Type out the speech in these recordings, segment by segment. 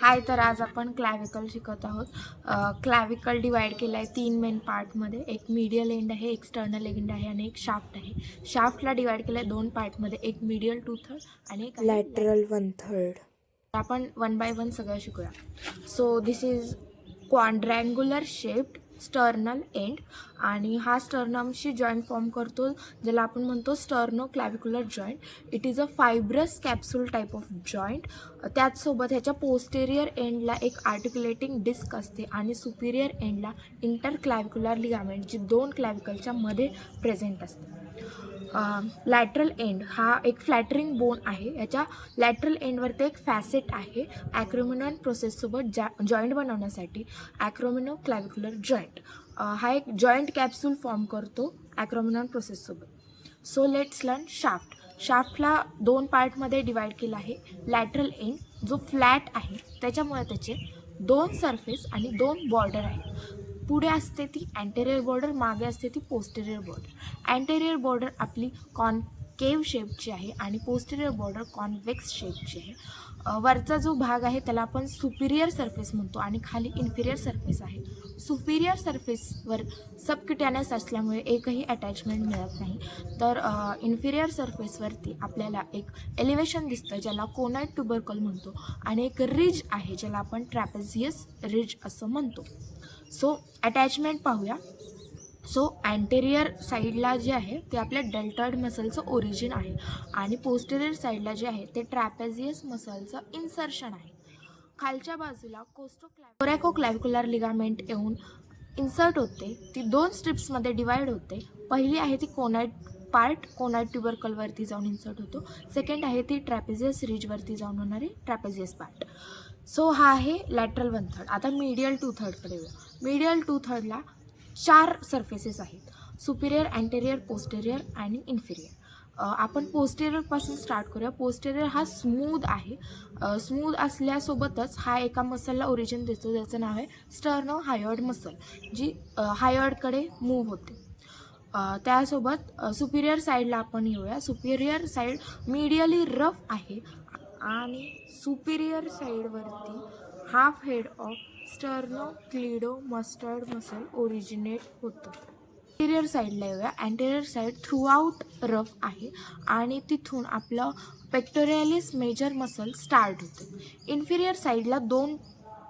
हाय, तर आज आपण क्लॅव्हिकल शिकत आहोत. क्लॅव्हिकल डिवाइड केला आहे 3 मेन पार्टमध्ये. एक मीडियल एंड आहे, एक्सटर्नल एंड आहे आणि एक शाफ्ट आहे. शाफ्टला डिवाइड केलं आहे 2 पार्टमध्ये, एक मीडियल 2/3 आणि एक लॅटरल 1/3. आपण 1 बाय 1 सगळं शिकूया. So this is quadrangular shaped sternal end आणि हा स्टर्नमशी जॉईंट फॉर्म करतो, ज्याला आपण म्हणतो sterno clavicular joint. It is a fibrous capsule type of joint. त्याचसोबत ह्याच्या पोस्टेरियर एंडला एक आर्टिक्युलेटिंग डिस्क असते आणि सुपिरियर एंडला इंटर क्लॅव्हिक्युलर लिगामेंट, जी 2 क्लॅव्हिकलच्या मध्ये प्रेझेंट असते. लॅटरल एंड हा एक फ्लॅटरिंग बोन आहे. याच्या लॅटरल एंडवरती एक फॅसेट आहे ॲक्रोमिनॉन प्रोसेससोबत जॉईंट बनवण्यासाठी. ॲक्रोमिनो क्लॅव्हिक्युलर जॉईंट हा एक जॉईंट कॅप्सूल फॉर्म करतो ॲक्रोमिनॉन प्रोसेससोबत. So let's learn shaft. शाफ्टला 2 पार्टमध्ये डिवाइड केला आहे. लॅटरल एंड जो फ्लॅट आहे, त्याच्यामुळे त्याचे 2 सरफेस आणि 2 बॉर्डर आहे. पुढे असते ती अँटेरियर बॉर्डर, मागे असते ती पोस्टेरियर बॉर्डर. अँटेरियर बॉर्डर आपली कॉनकेव्ह शेपची आहे आणि पोस्टेरियर बॉर्डर कॉन्व्हेक्स शेपची आहे. वरचा जो भाग आहे त्याला आपण सुपिरियर सरफेस म्हणतो आणि खाली इन्फिरियर सरफेस आहे. सुपिरियर सरफेसवर सबक्युटॅनस असल्यामुळे एकही अटॅचमेंट मिळत नाही, तर इन्फिरियर सरफेसवरती आपल्याला एक एलिव्हेशन दिसतं ज्याला कोनाइड ट्युबरकल म्हणतो आणि एक रिज आहे ज्याला आपण ट्रॅपेझियस रिज असं म्हणतो. सो अटॅचमेंट पाहूया. सो अँटेरियर साईडला जे आहे ते आपल्या डेल्टॉइड मसलचं ओरिजिन आहे आणि पोस्टेरियर साईडला जे आहे ते ट्रॅपेझियस मसलचं इन्सर्शन आहे. खालच्या बाजूला कोरॅकोक्लॅव्हिक्युलर लिगामेंट येऊन इन्सर्ट होते. ती 2 स्ट्रिप्समध्ये डिवाइड होते. पहिली आहे ती कोनाइड पार्ट, कोनाइड ट्युबरकलवरती जाऊन इन्सर्ट होतो. सेकंड आहे ती ट्रॅपेझियस रिजवरती जाऊन होणारी ट्रॅपेझियस पार्ट. सो हा आहे लॅटरल 1/3. आता मीडियल 2/3कडे येऊया. मीडियल 2/3ला 4 सरफेसेस आहेत, सुपिरियर, अँटेरियर, पोस्टेरियर आणि इन्फिरियर. आपण पोस्टेरियरपासून स्टार्ट करूया. पोस्टेरियर हा स्मूथ आहे. स्मूथ असल्यासोबतच हा एका मसलला ओरिजिन देतो, ज्याचं नाव आहे स्टर्नो हायॉइड मसल, जी हायॉइडकडे मूव्ह होते. त्यासोबत सुपिरियर साईडला आपण येऊया. सुपिरियर साईड मीडियली रफ आहे आणि सुपिरियर साईडवरती half head of sternocleidomastoid muscle originate होतं. अँटेरियर साईडला येऊया. अँटेरियर साईड थ्रूआउट रफ आहे आणि तिथून आपलं पेक्टोरियालिस मेजर मसल स्टार्ट होतं. इन्फिरियर साईडला 2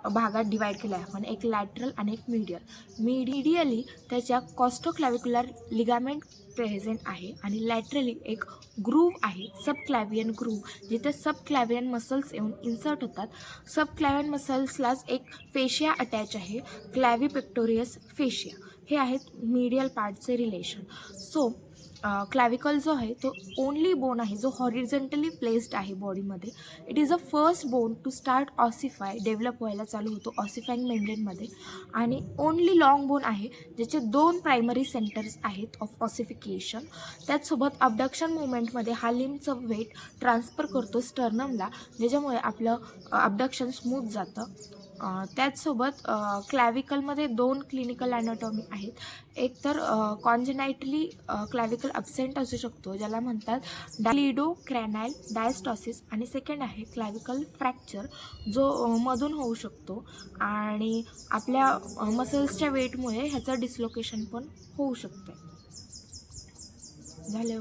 भागात डिवाइड केला आहे आपण, एक लॅटरल आणि एक मीडियल. मीडियली त्याच्या कॉस्टोक्लॅव्हिक्युलर लिगामेंट प्रेझेंट आहे आणि लॅटरली एक ग्रूव्ह आहे, सबक्लॅव्हियन ग्रूव्ह, जिथे सबक्लॅव्हियन मसल्स येऊन इन्सर्ट होतात. सबक्लॅव्हियन मसल्सलाच एक फेशिया अटॅच आहे, क्लॅव्हिपेक्टोरियस फेशिया. हे आहेत मीडियल पार्टचे रिलेशन. सो क्लॅव्हिकल जो आहे तो ओनली बोन आहे जो हॉरिझॉन्टली प्लेस्ड आहे बॉडीमध्ये. It is a first bone to start ossify, develop व्हायला चालू होतो ऑसिफाईंग मेम्ब्रेनमध्ये. आणि ओनली लॉंग बोन आहे ज्याचे 2 प्रायमरी सेंटर्स आहेत ऑफ ऑसिफिकेशन. त्याचसोबत अबडक्शन मुवमेंटमध्ये हा लिम्बचं वेट ट्रान्सफर करतो स्टर्नमला, ज्याच्यामुळे आपलं अबडक्शन स्मूथ जातं. त्याचसोबत क्लॅव्हिकलमध्ये 2 क्लिनिकल ॲनाटॉमी आहेत. एक तर कॉन्जेनाइटली क्लॅव्हिकल अब्सेंट असू शकतो, ज्याला म्हणतात क्लिडोक्रॅनाइल डायस्टॉसिस, आणि सेकंड आहे क्लॅव्हिकल फ्रॅक्चर, जो मधून होऊ शकतो आणि आपल्या मसल्सच्या वेटमुळे ह्याचं डिस्लोकेशन पण होऊ शकतं. झालं.